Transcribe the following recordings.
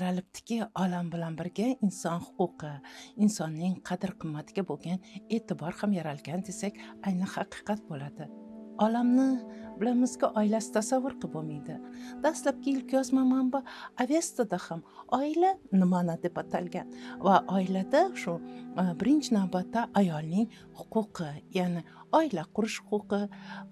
yaralibdiki, olam bilan birga inson huquqi, insonning qadr-qimmatiga bo'lgan e'tibor ham yaralgan desak, ayni haqiqat bo'ladi. Olamni bilamizki, oilasi tasavvur qilib bo'lmaydi. Dastlabki ilk yozma manba Avestada ham oila nimani deb atalgan va oilada shu birinchi navbatda ayolning huquqi, ya'ni oila qurish huquqi,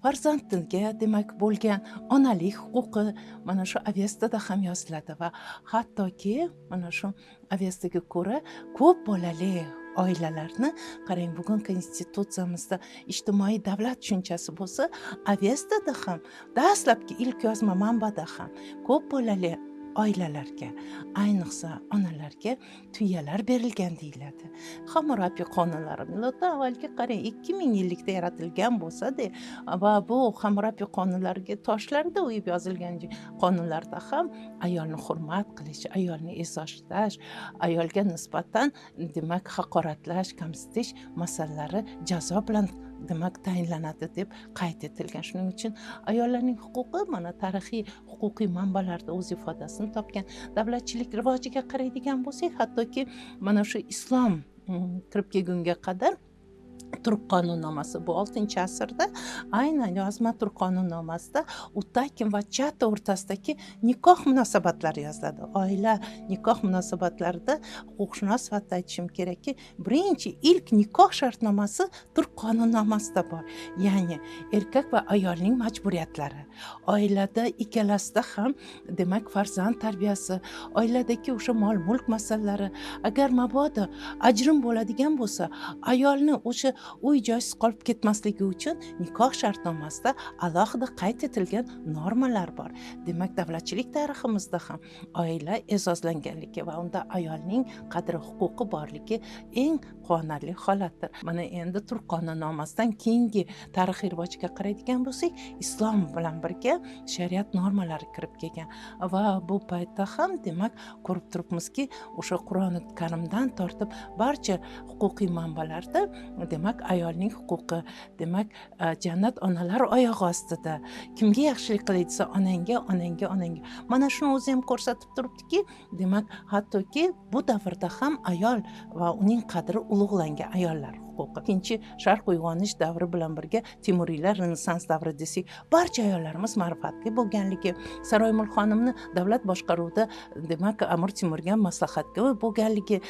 farzandiga demak bo'lgan onalik huquqi mana shu Avestada ham yoziladi va hattoki mana shu Avestaga ko'ra ko'p bolali oilalarni qarang, bugun konstitutsiyamizda ijtimoiy davlat tushunchasi bo'lsa, Avestada ham dastlabki ilk yozma manbada ham ko'p bolali oilalarga, ayniqsa onalarga tuyalar berilgan deyiladi. Hammurapi qonunlari miloddan avvalgi qarang 2000 yillikda yaratilgan bo'lsa-da va bu Hammurapi qonunlariga toshlarda o'yib yozilgan qonunlarda ham ayolni hurmat qilish, ayolni e'zozlash, ayolga nisbatan demak haqoratlash, kamsitish masalalari jazo bilan demak tayinlanadi deb qayd etilgan. Shuning uchun ayollarning huquqi mana tarixiy huquqiy manbalarda o'z ifodasini topgan. Davlatchilik rivojiga qaraydigan bo'lsak, hattoki mana shu islom kirib kelgunga qadar Turk qonunnomasi bu 6-asrda aynan yozma Turk qonunnomasida Utakin va Chata o'rtasidagi nikoh munosabatlari yoziladi. Oila nikoh munosabatlarida huquqshunos sifatida aytishim kerakki, birinchi ilk nikoh shartnomasi Turk qonunnomasida bor. Ya'ni erkak va ayolning majburiyatlari, oilada ikkalasida ham demak farzand tarbiyasi, oiladagi o'sha mol-mulk masalalari, agar mabodo ajrim bo'ladigan bo'lsa, ayolni o'sha uy-joysiz qolib ketmasligi uchun nikoh shartnomasida alohida qayd etilgan normalar bor. Demak, davlatchilik tariximizda ham oila e'zozlanganligi va unda ayolning qadri huquqi borligi eng quvonarli holatdir. Mana endi Turk qonunnomasidan keyingi tarixiy rivojiga qaraydigan bo'lsak, islom bilan birga shariat normalari kirib kelgan va bu paytda ham demak ko'rib turibmizki, o'sha Qur'oni Karimdan tortib barcha huquqiy manbalarda demak ayolning huquqi, demak jannat onalar oyog'i ostida, kimga yaxshilik qilay desa onangga. Mana shuni o'zi ham ko'rsatib turibdiki, demak hattoki bu davrda ham ayol va uning qadri ulug'langan ayollar huquqi. Ikkinchi sharq uyg'onish davri bilan birga Temuriylar Renessans davri desak, barcha ayollarimiz ma'rifatli bo'lganligi, Saroymul xonimni davlat boshqaruvida demak Amir Temurga maslahatga bo'lganligi,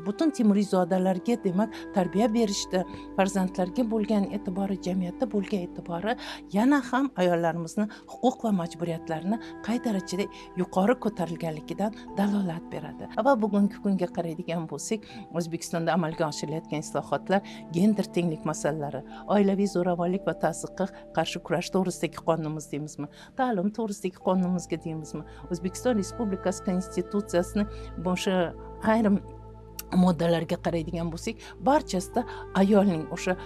butun Temurizodalarga demak tarbiya berishdi, farzandlarga bo'lgan e'tibori, jamiyatda bo'lgan e'tibori yana ham ayollarimizni huquq va majburiyatlarini qay darajada yuqori ko'tarilganligidan dalolat beradi. Va bugungi kunga qaraydigan bo'lsak, O'zbekistonda amalga oshirilayotgan islohotlar, gender tenglik masalalari, oilaviy zo'ravonlik va tazyiqqa qarshi kurash to'g'risidagi qonunimiz deymizmi, ta'lim to'g'risidagi qonunimizga deymizmi, O'zbekiston Respublikasi Konstitutsiyasini o'sha ayrim moddalarga qaraydigan bo'lsak, barchasida ayolning o'sha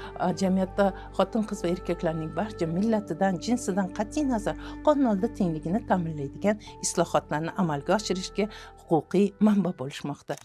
jamiyatda xotin-qiz va erkaklarning barcha millatidan, jinsidan qat'iy nazar qonun oldida tengligini ta'minlaydigan islohotlarni amalga oshirishga huquqiy manba bo'lishmoqda.